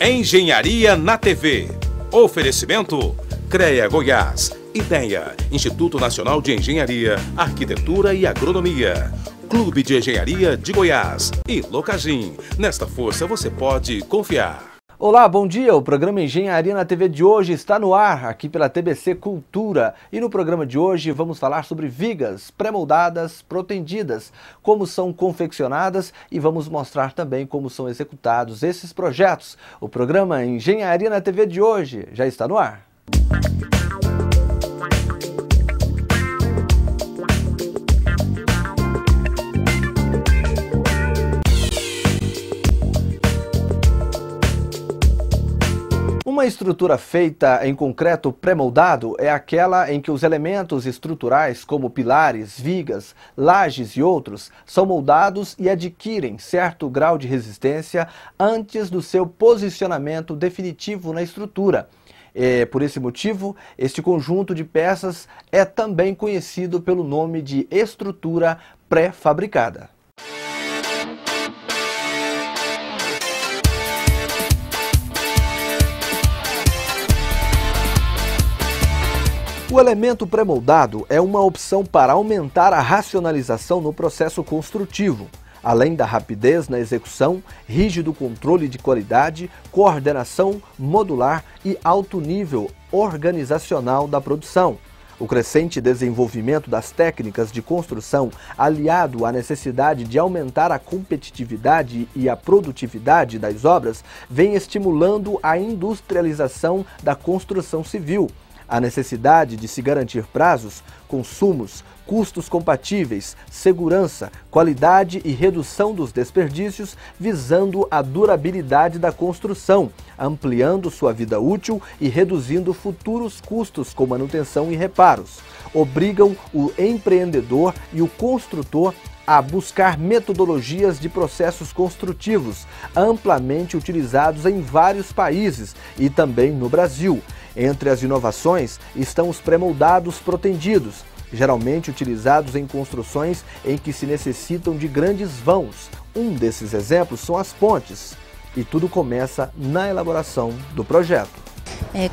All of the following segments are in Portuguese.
Engenharia na TV. Oferecimento CREA Goiás. Ideia: Instituto Nacional de Engenharia, Arquitetura e Agronomia. Clube de Engenharia de Goiás e Locagin. Nesta força você pode confiar. Olá, bom dia. O programa Engenharia na TV de hoje está no ar, aqui pela TBC Cultura. E no programa de hoje vamos falar sobre vigas pré-moldadas, protendidas, como são confeccionadas e vamos mostrar também como são executados esses projetos. O programa Engenharia na TV de hoje já está no ar. Uma estrutura feita em concreto pré-moldado é aquela em que os elementos estruturais, como pilares, vigas, lajes e outros, são moldados e adquirem certo grau de resistência antes do seu posicionamento definitivo na estrutura. Por esse motivo, este conjunto de peças é também conhecido pelo nome de estrutura pré-fabricada. O elemento pré-moldado é uma opção para aumentar a racionalização no processo construtivo, além da rapidez na execução, rígido controle de qualidade, coordenação modular e alto nível organizacional da produção. O crescente desenvolvimento das técnicas de construção, aliado à necessidade de aumentar a competitividade e a produtividade das obras, vem estimulando a industrialização da construção civil. A necessidade de se garantir prazos, consumos, custos compatíveis, segurança, qualidade e redução dos desperdícios, visando a durabilidade da construção, ampliando sua vida útil e reduzindo futuros custos com manutenção e reparos. Obrigam o empreendedor e o construtor a buscar metodologias de processos construtivos, amplamente utilizados em vários países e também no Brasil. Entre as inovações estão os pré-moldados protendidos, geralmente utilizados em construções em que se necessitam de grandes vãos. Um desses exemplos são as pontes. E tudo começa na elaboração do projeto.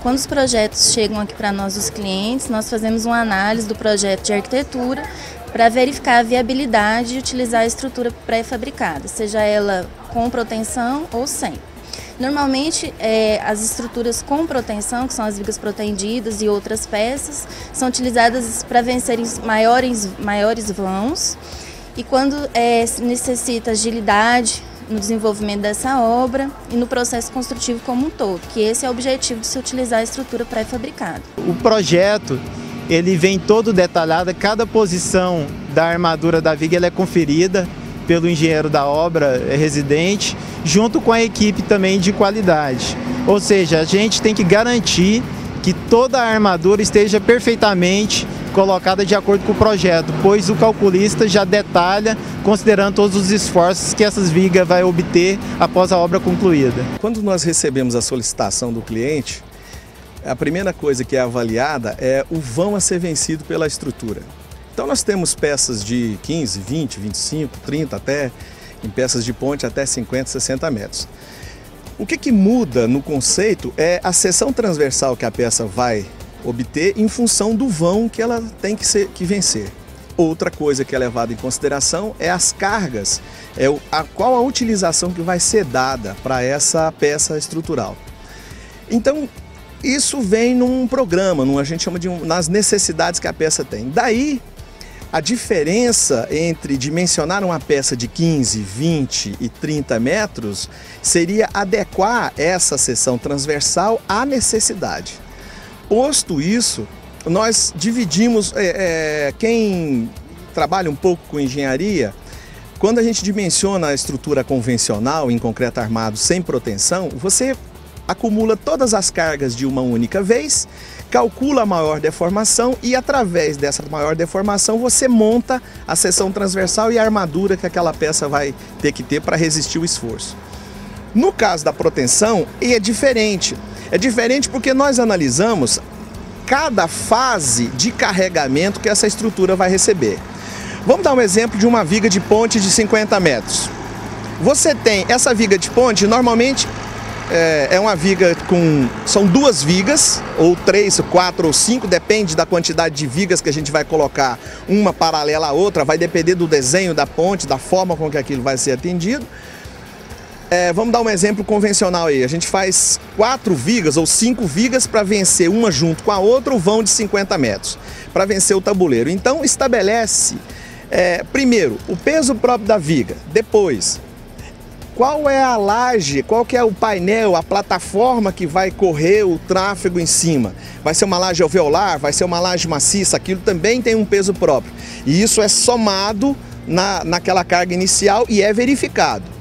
Quando os projetos chegam aqui para nós, os clientes, nós fazemos uma análise do projeto de arquitetura para verificar a viabilidade de utilizar a estrutura pré-fabricada, seja ela com proteção ou sem. Normalmente, as estruturas com proteção, que são as vigas protendidas e outras peças, são utilizadas para vencerem maiores vãos e quando necessita agilidade no desenvolvimento dessa obra e no processo construtivo como um todo, que esse é o objetivo de se utilizar a estrutura pré-fabricada. O projeto ele vem todo detalhado, cada posição da armadura da viga ela é conferida pelo engenheiro da obra residente, junto com a equipe também de qualidade. Ou seja, a gente tem que garantir que toda a armadura esteja perfeitamente colocada de acordo com o projeto, pois o calculista já detalha, considerando todos os esforços que essas vigas vai obter após a obra concluída. Quando nós recebemos a solicitação do cliente, a primeira coisa que é avaliada é o vão a ser vencido pela estrutura. Então nós temos peças de 15, 20, 25, 30 até, em peças de ponte até 50, 60 metros. O que muda no conceito é a seção transversal que a peça vai obter em função do vão que ela tem que vencer. Outra coisa que é levada em consideração é as cargas, qual a utilização que vai ser dada para essa peça estrutural. Então, isso vem num programa, a gente chama nas necessidades que a peça tem. Daí, a diferença entre dimensionar uma peça de 15, 20 e 30 metros seria adequar essa seção transversal à necessidade. Posto isso, nós dividimos, quem trabalha um pouco com engenharia, quando a gente dimensiona a estrutura convencional em concreto armado sem proteção, você acumula todas as cargas de uma única vez, calcula a maior deformação e através dessa maior deformação você monta a seção transversal e a armadura que aquela peça vai ter que ter para resistir o esforço. No caso da proteção, é diferente. É diferente porque nós analisamos cada fase de carregamento que essa estrutura vai receber. Vamos dar um exemplo de uma viga de ponte de 50 metros. Você tem essa viga de ponte, normalmente é uma viga são 2 vigas, ou 3, 4 ou 5, depende da quantidade de vigas que a gente vai colocar, uma paralela à outra, vai depender do desenho da ponte, da forma com que aquilo vai ser atendido. Vamos dar um exemplo convencional aí, a gente faz 4 vigas ou 5 vigas para vencer uma junto com a outra o vão de 50 metros, para vencer o tabuleiro. Então estabelece, primeiro, o peso próprio da viga, depois, qual é a laje, qual que é o painel, a plataforma que vai correr o tráfego em cima. Vai ser uma laje alveolar, vai ser uma laje maciça, aquilo também tem um peso próprio. E isso é somado naquela carga inicial e é verificado.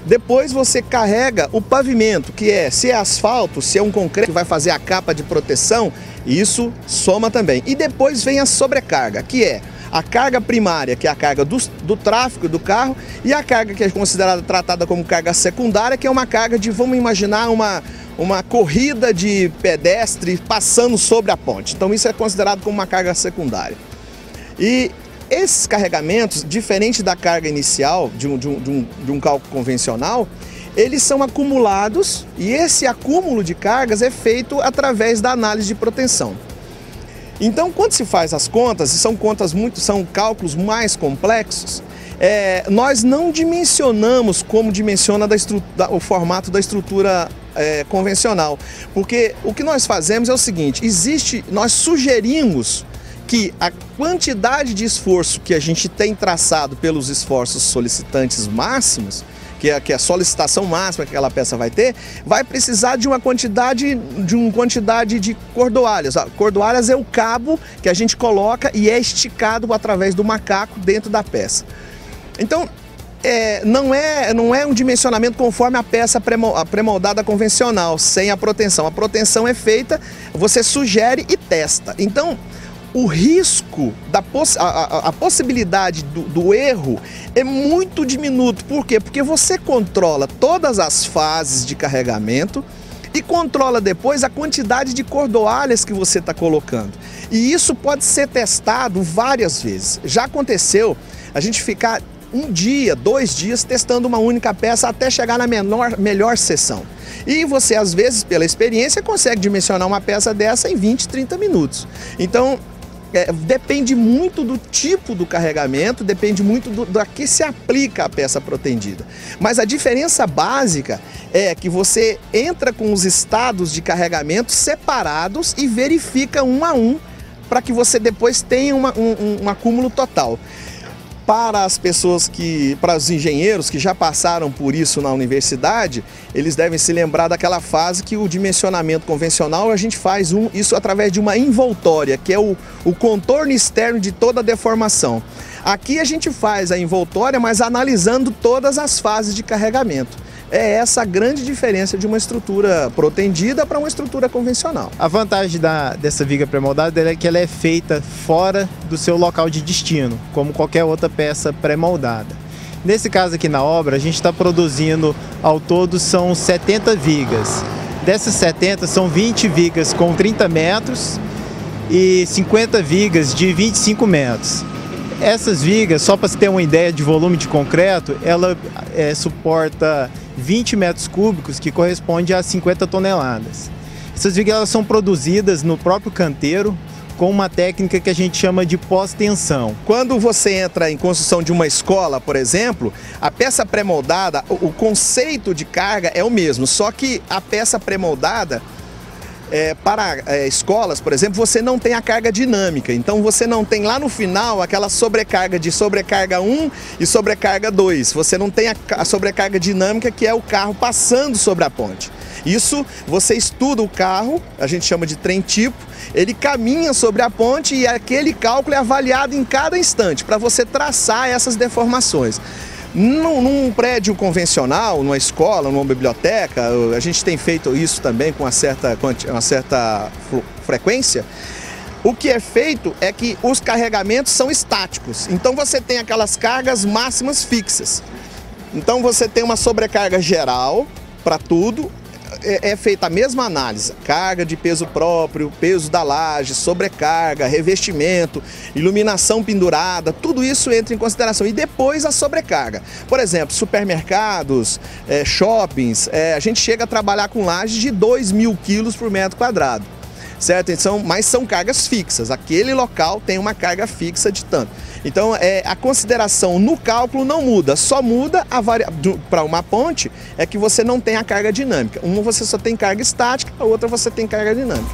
Depois você carrega o pavimento, que se é asfalto, se é um concreto que vai fazer a capa de proteção, isso soma também. E depois vem a sobrecarga, que é a carga primária, que é a carga do tráfego do carro, e a carga que é considerada, tratada como carga secundária, que é uma carga de, vamos imaginar, uma corrida de pedestre passando sobre a ponte. Então isso é considerado como uma carga secundária. E esses carregamentos, diferente da carga inicial de um cálculo convencional, eles são acumulados, e esse acúmulo de cargas é feito através da análise de proteção. Então, quando se faz as contas, e são cálculos mais complexos, nós não dimensionamos como dimensiona o formato da estrutura convencional. Porque o que nós fazemos é o seguinte, nós sugerimos que a quantidade de esforço que a gente tem traçado pelos esforços solicitantes máximos, que é a solicitação máxima que aquela peça vai ter, vai precisar de uma quantidade de cordoalhas. Cordoalhas é o cabo que a gente coloca e é esticado através do macaco dentro da peça. Então, não é um dimensionamento conforme a peça pré-moldada convencional, sem a proteção. A proteção é feita, você sugere e testa. Então, o risco, a possibilidade do erro é muito diminuto. Por quê? Porque você controla todas as fases de carregamento e controla depois a quantidade de cordoalhas que você está colocando. E isso pode ser testado várias vezes. Já aconteceu a gente ficar 1 dia, 2 dias testando uma única peça até chegar na melhor seção. E você, às vezes, pela experiência, consegue dimensionar uma peça dessa em 20, 30 minutos. Então, depende muito do tipo do carregamento, depende muito da que se aplica a peça protendida. Mas a diferença básica é que você entra com os estados de carregamento separados e verifica um a um para que você depois tenha um acúmulo total. Para as pessoas para os engenheiros que já passaram por isso na universidade, eles devem se lembrar daquela fase que o dimensionamento convencional a gente faz isso através de uma envoltória, que é o contorno externo de toda a deformação. Aqui a gente faz a envoltória, mas analisando todas as fases de carregamento. É essa a grande diferença de uma estrutura protendida para uma estrutura convencional. A vantagem dessa viga pré-moldada é que ela é feita fora do seu local de destino, como qualquer outra peça pré-moldada. Nesse caso aqui na obra, a gente está produzindo, ao todo, são 70 vigas. Dessas 70, são 20 vigas com 30 metros e 50 vigas de 25 metros. Essas vigas, só para você ter uma ideia de volume de concreto, ela suporta 20 metros cúbicos, que corresponde a 50 toneladas. Essas vigas elas são produzidas no próprio canteiro com uma técnica que a gente chama de pós-tensão. Quando você entra em construção de uma escola, por exemplo, a peça pré-moldada, o conceito de carga é o mesmo, só que a peça pré-moldada, para escolas, por exemplo, você não tem a carga dinâmica, então você não tem lá no final aquela sobrecarga de sobrecarga 1 e sobrecarga 2, você não tem a sobrecarga dinâmica, que é o carro passando sobre a ponte. Isso, você estuda o carro, a gente chama de trem tipo, ele caminha sobre a ponte e aquele cálculo é avaliado em cada instante para você traçar essas deformações. Num prédio convencional, numa escola, numa biblioteca, a gente tem feito isso também com uma certa frequência. O que é feito é que os carregamentos são estáticos, então você tem aquelas cargas máximas fixas. Então você tem uma sobrecarga geral para tudo, é feita a mesma análise, carga de peso próprio, peso da laje, sobrecarga, revestimento, iluminação pendurada, tudo isso entra em consideração. E depois a sobrecarga. Por exemplo, supermercados, shoppings, a gente chega a trabalhar com lajes de 2.000 quilos por metro quadrado. Certo? Então, mas são cargas fixas, aquele local tem uma carga fixa de tanto. Então a consideração no cálculo não muda, só muda para uma ponte é que você não tem a carga dinâmica. Uma você só tem carga estática, a outra você tem carga dinâmica.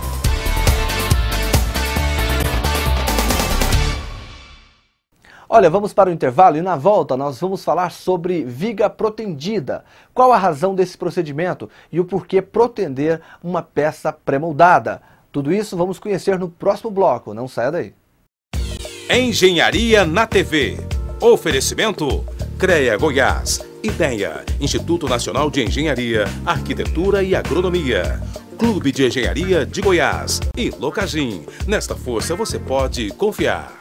Olha, vamos para o intervalo e na volta nós vamos falar sobre viga protendida. Qual a razão desse procedimento e o porquê protender uma peça pré-moldada? Tudo isso vamos conhecer no próximo bloco, não saia daí. Engenharia na TV. Oferecimento CREA Goiás. IDEA, Instituto Nacional de Engenharia, Arquitetura e Agronomia. Clube de Engenharia de Goiás e Locagin. Nesta força você pode confiar.